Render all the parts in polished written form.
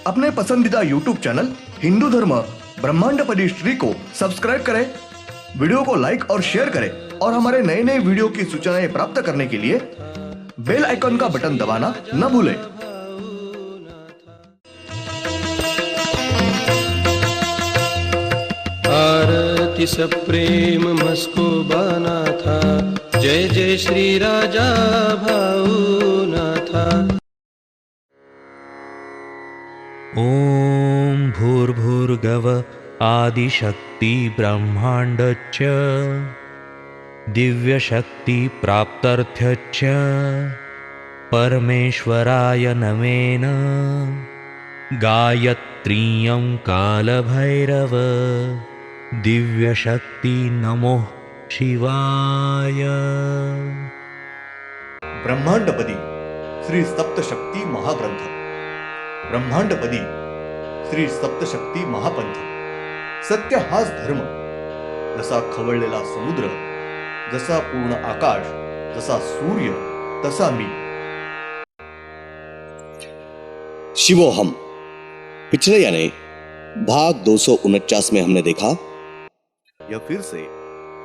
अपने पसंदीदा YouTube channel Hindu धर्म ब्रह्मांडपदी श्री को सब्सक्राइब करें, वीडियो को लाइक और शेयर करें और हमारे नए नए वीडियो की सूचनाएं प्राप्त करने के लिए बेल आइकन का बटन दबाना न भूलें। आरती सब प्रेम मस्को बना था, जय जय श्री राजा भाऊनाथा। ॐ भूर्भुर्गव आदिशक्ति ब्रह्माण्डच्च दिव्यशक्ति प्राप्त्यर्थच्च परमेश्वराय नमेन गायत्रीयं कालभैरव दिव्यशक्ति नमो शिवाय। ब्रह्मांडपदी श्री सप्तशक्ती महाग्रंथ, ब्रह्मांडपदी श्री सप्तशक्ती महापंथ। सत्य हाच धर्म, जसा खवळलेला समुद्र, जसा पूर्ण आकाश, जसा सूर्य तसा मी। शिवोहम। पिछले यानी भाग 249 में हमने देखा यह फिर से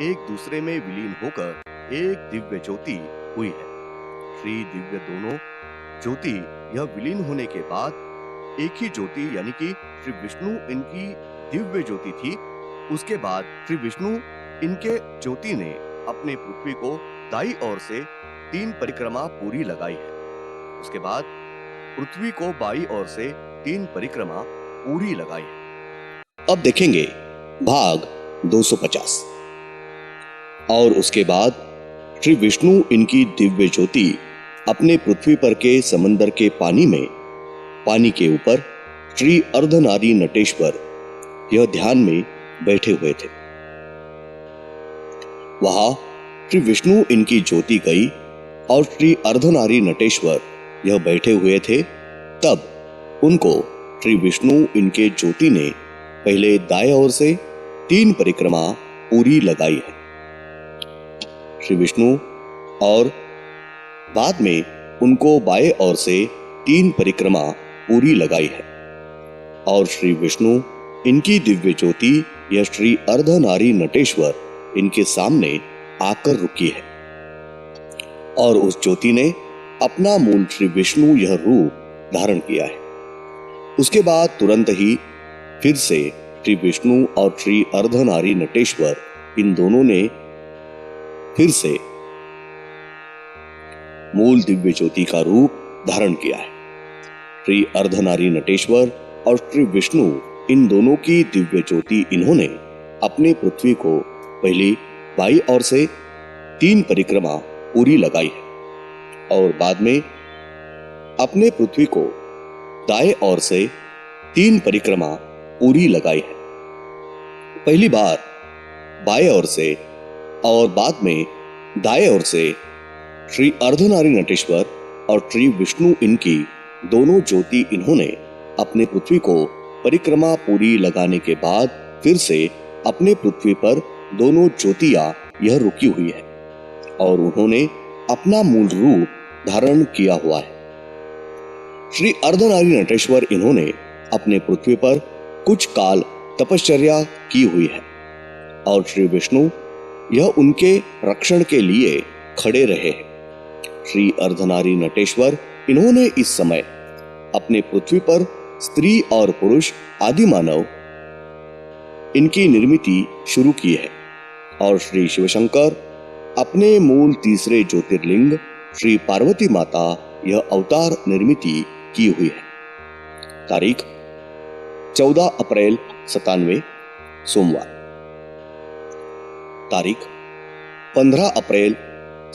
एक दूसरे में विलीन होकर एक दिव्य ज्योति हुई है। श्री दिव्य दोनों ज्योति यह विलीन होने के बाद एक ही ज्योति यानी कि श्री विष्णु इनकी दिव्य ज्योति थी। उसके बाद श्री विष्णु इनके ज्योति ने अपने पृथ्वी को दाईं ओर से 3 परिक्रमा पूरी लगाई है। उसके बाद पृथ्वी को बाईं ओर से 3 परिक्रमा पूरी लगाई है। अब देखेंगे भाग 250। और उसके बाद श्री विष्णु इनकी दिव्य ज्योति अपने पृथ्वी पर के समंदर के पानी के ऊपर श्री अर्धनारी नटेश्वर यह ध्यान में बैठे हुए थे। वहां श्री विष्णु इनकी ज्योति गई और श्री अर्धनारी नटेश्वर यह बैठे हुए थे। तब उनको श्री विष्णु इनके ज्योति ने पहले दाएं ओर से 3 परिक्रमा पूरी लगाई है श्री विष्णु, और बाद में उनको बाएं ओर से 3 परिक्रमा पूरी लगाई है। और श्री विष्णु इनकी दिव्य ज्योति यह श्री अर्धनारी नटेश्वर इनके सामने आकर रुकी है। और उस ज्योति ने अपना मूल श्री विष्णु यह रूप धारण किया है। उसके बाद तुरंत ही फिर से श्री विष्णु और श्री अर्धनारी नटेश्वर इन दोनों ने फिर से मूल दिव्य ज्योति का रूप धारण किया है। श्री अर्धनारी नटेश्वर और श्री विष्णु इन दोनों की दिव्य ज्योति इन्होंने अपने पृथ्वी को पहली बाईं ओर से 3 परिक्रमा पूरी लगाई है और बाद में अपने पृथ्वी को दाएं ओर से 3 परिक्रमा पूरी लगाई है। पहली बार बाएं ओर से और बाद में दाएं ओर से श्री अर्धनारी नटेश्वर और श्री विष्णु इनकी दोनों ज्योति इन्होंने अपने पृथ्वी को परिक्रमा पूरी लगाने के बाद फिर से अपने पृथ्वी पर दोनों ज्योतियां यह रुकी हुई है और उन्होंने अपना मूल रूप धारण किया हुआ है। श्री अर्धनारी नटेश्वर इन्होंने अपने पृथ्वी पर कुछ काल तपश्चर्या की हुई है और श्री विष्णु यह उनके रक्षण के लिए खड़े रहे हैं। श्री अर्धनारी नटेश्वर इन्होंने इस समय अपने पृथ्वी पर स्त्री और पुरुष आदि मानव इनकी निर्मिति शुरू की है और श्री शिवशंकर अपने मूल तीसरे ज्योतिर्लिंग श्री पार्वती माता यह अवतार निर्मिति की हुई है। तारीख 14 अप्रैल 97 सोमवार। तारीख 15 अप्रैल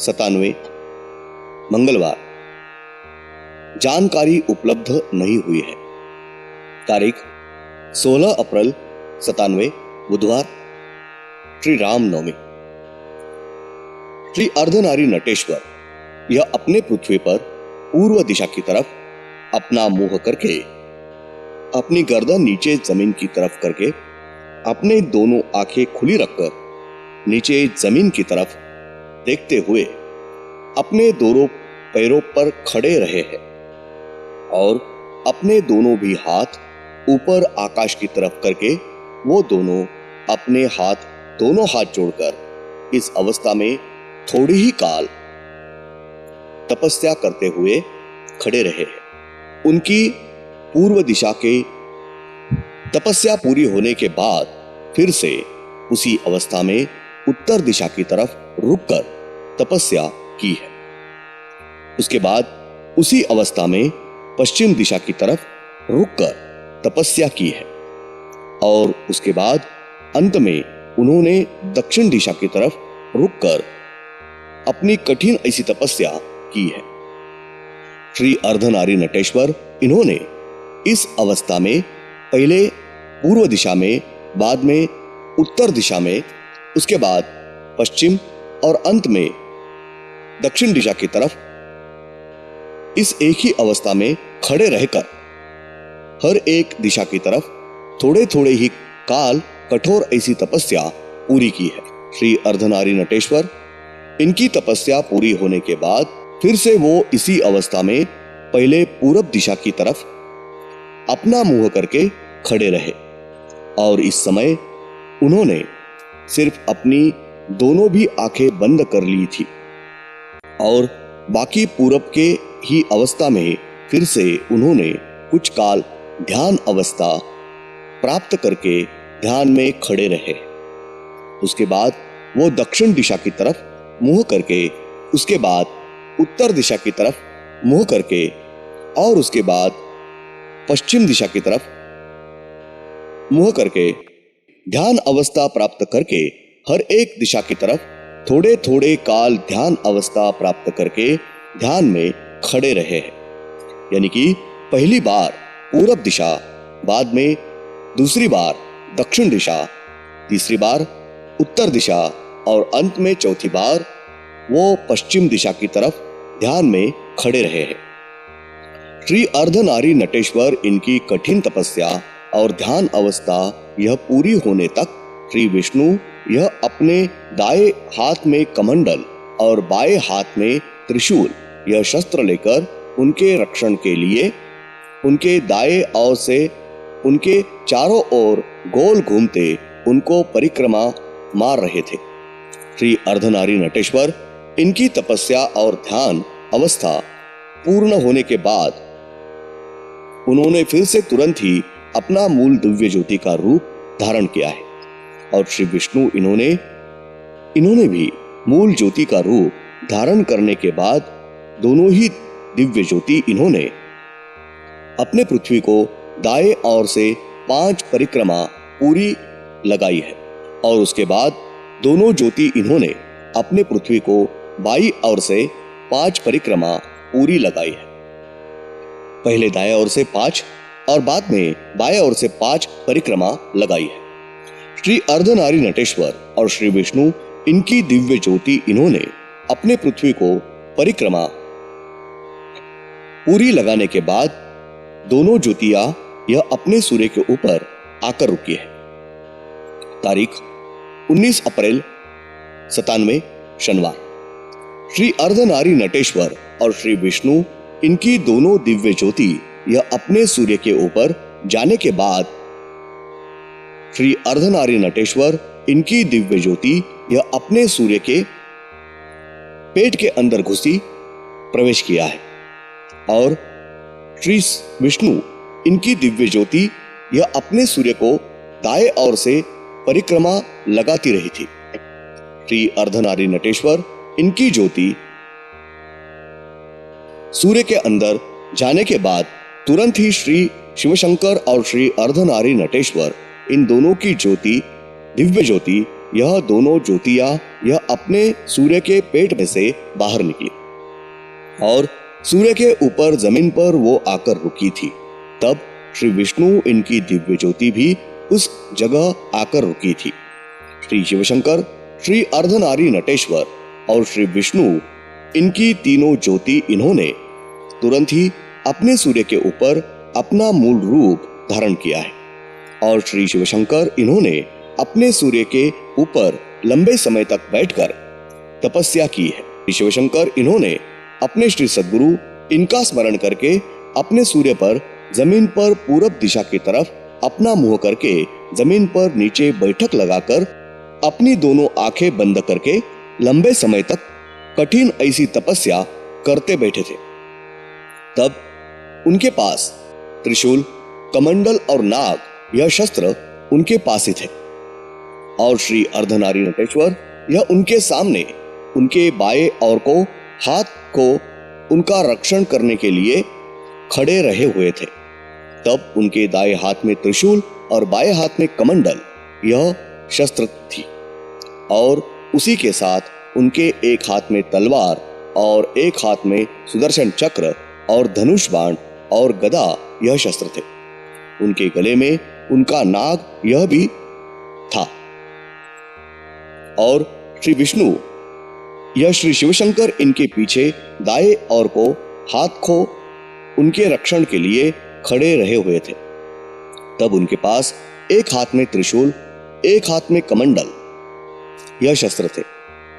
97 मंगलवार। जानकारी उपलब्ध नहीं हुई है। तारीख 16 अप्रैल 97 बुधवार, श्री राम नवमी। श्री अर्धनारी नटेश्वर यह अपने पृथ्वी पर पूर्व दिशा की तरफ अपना मुंह करके, अपनी गर्दन नीचे जमीन की तरफ करके, अपने दोनों आंखें खुली रखकर नीचे जमीन की तरफ देखते हुए अपने दोनों पैरों पर खड़े रहे हैं और अपने दोनों भी हाथ ऊपर आकाश की तरफ करके वो दोनों दोनों हाथ जोड़कर इस अवस्था में थोड़ी ही काल तपस्या करते हुए खड़े रहे। उनकी पूर्व दिशा के तपस्या पूरी होने के बाद फिर से उसी अवस्था में उत्तर दिशा की तरफ रुककर तपस्या की है। उसके बाद उसी अवस्था में पश्चिम दिशा की तरफ रुककर तपस्या की है और उसके बाद अंत में उन्होंने दक्षिण दिशा की तरफ रुककर अपनी कठिन ऐसी तपस्या की है। श्री अर्धनारी नटेश्वर इन्होंने इस अवस्था में पहले पूर्व दिशा में, बाद में उत्तर दिशा में, उसके बाद पश्चिम और अंत में दक्षिण दिशा की तरफ इस एक ही अवस्था में खड़े रहकर हर एक दिशा की तरफ थोड़े थोड़े ही काल कठोर ऐसी तपस्या पूरी की है। श्री अर्धनारी नटेश्वर इनकी तपस्या पूरी होने के बाद फिर से वो इसी अवस्था में पहले पूरब दिशा की तरफ अपना मुंह करके खड़े रहे और इस समय उन्होंने सिर्फ अपनी दोनों भी आंखें बंद कर ली थी और बाकी पूरब के ही अवस्था में फिर से उन्होंने कुछ काल ध्यान अवस्था प्राप्त करके ध्यान में खड़े रहे। उसके बाद वो दक्षिण दिशा की तरफ मुंह करके, उसके बाद उत्तर दिशा की तरफ मुंह करके और उसके बाद पश्चिम दिशा की तरफ मुंह करके ध्यान अवस्था प्राप्त करके हर एक दिशा की तरफ थोड़े थोड़े काल ध्यान अवस्था प्राप्त करके ध्यान में खड़े रहे हैं। यानी कि पहली बार पूरब दिशा, बाद में दूसरी बार दक्षिण दिशा, तीसरी बार उत्तर दिशा और अंत में चौथी बार वो पश्चिम दिशा की तरफ ध्यान में खड़े रहे हैं। श्री अर्धनारी नटेश्वर इनकी कठिन तपस्या और ध्यान अवस्था यह पूरी होने तक श्री विष्णु यह अपने दाएं हाथ में कमंडल और बाएं हाथ में त्रिशूल यह शस्त्र लेकर उनके रक्षण के लिए उनके दाएं ओर से उनके चारों ओर गोल घूमते उनको परिक्रमा मार रहे थे। श्री अर्धनारी नटेश्वर इनकी तपस्या और ध्यान अवस्था पूर्ण होने के बाद उन्होंने फिर से तुरंत ही अपना मूल दिव्य ज्योति का रूप धारण किया है और श्री विष्णु इन्होंने भी मूल ज्योति का रूप धारण करने के बाद दोनों ही दिव्य ज्योति इन्होंने अपने पृथ्वी को दाएं ओर से 5 परिक्रमा पूरी लगाई है और उसके बाद दोनों ज्योति इन्होंने अपने पृथ्वी को बाईं ओर से 5 परिक्रमा पूरी लगाई है। पहले दाएं ओर से 5 और बाद में बाएं ओर से 5 परिक्रमा लगाई है। श्री अर्धनारी नटेश्वर और श्री विष्णु इनकी दिव्य ज्योति इन्होंने अपने पृथ्वी को परिक्रमा पूरी लगाने के बाद दोनों ज्योतियां यह अपने सूर्य के ऊपर आकर रुकी है। तारीख 19 अप्रैल 97 शनिवार। श्री अर्धनारी नटेश्वर और श्री विष्णु इनकी दोनों दिव्य ज्योति यह अपने सूर्य के ऊपर जाने के बाद श्री अर्धनारी नटेश्वर इनकी दिव्य ज्योति यह अपने सूर्य के पेट के अंदर घुसी प्रवेश किया है और श्री विष्णु इनकी दिव्य ज्योति यह अपने सूर्य को दाएं ओर से परिक्रमा लगाती रही थी। श्री अर्धनारी नटेश्वर इनकी ज्योति सूर्य के अंदर जाने के बाद तुरंत ही श्री शिवशंकर और श्री अर्धनारी नटेश्वर इन दोनों की ज्योति दिव्य ज्योति यह दोनों ज्योतियां यह अपने सूर्य के पेट में से बाहर निकली और सूर्य के ऊपर जमीन पर वो आकर रुकी थी। तब श्री विष्णु इनकी दिव्य ज्योति भी उस जगह आकर रुकी थी। श्री शिवशंकर, श्री अर्धनारी नटेश्वर और श्री विष्णु इनकी तीनों ज्योति इन्होंने तुरंत ही अपने सूर्य के ऊपर अपना मूल रूप धारण किया है और श्री शिवशंकर इन्होंने अपने सूर्य के ऊपर लंबे समय तक बैठकर तपस्या की है। श्री शिवशंकर इन्होंने अपने श्री सद्गुरु इनका स्मरण करके अपने सूर्य पर जमीन पर पूरब दिशा की तरफ अपना मुंह करके जमीन पर नीचे बैठक लगाकर अपनी दोनों आंखें बंद करके लंबे समय तक कठिन ऐसी तपस्या करते बैठे थे। तब उनके पास त्रिशूल, कमंडल और नाग यह शस्त्र उनके पास ही थे और श्री अर्धनारी नटेश्वर यह उनके सामने उनके बाएं और को हाथ को उनका रक्षण करने के लिए खड़े रहे हुए थे। तब उनके दाएं हाथ में त्रिशूल और बाएं हाथ में कमंडल यह शस्त्र थी और उसी के साथ उनके एक हाथ में तलवार और एक हाथ में सुदर्शन चक्र और धनुष बाण और गदा यह शस्त्र थे। उनके गले में उनका नाग यह भी था और श्री विष्णु यह श्री शिवशंकर इनके पीछे दाएं और को हाथ को उनके रक्षण के लिए खड़े रहे हुए थे। तब उनके पास एक हाथ में त्रिशूल, एक हाथ में कमंडल यह शस्त्र थे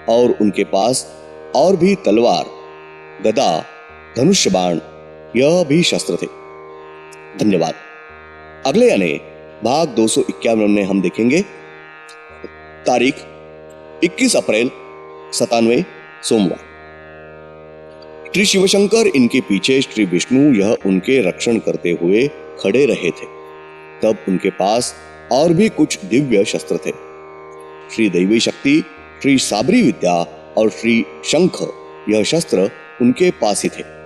और उनके पास और भी तलवार, गदा, धनुष बाण यह भी शस्त्र थे। धन्यवाद। अगले यानी भाग 251 में हम देखेंगे तारीख 21 अप्रैल 97 सोमवार। श्री शिवशंकर इनके पीछे श्री विष्णु यह उनके रक्षण करते हुए खड़े रहे थे। तब उनके पास और भी कुछ दिव्य शस्त्र थे। श्री दैवी शक्ति, श्री साबरी विद्या और श्री शंख यह शस्त्र उनके पास ही थे।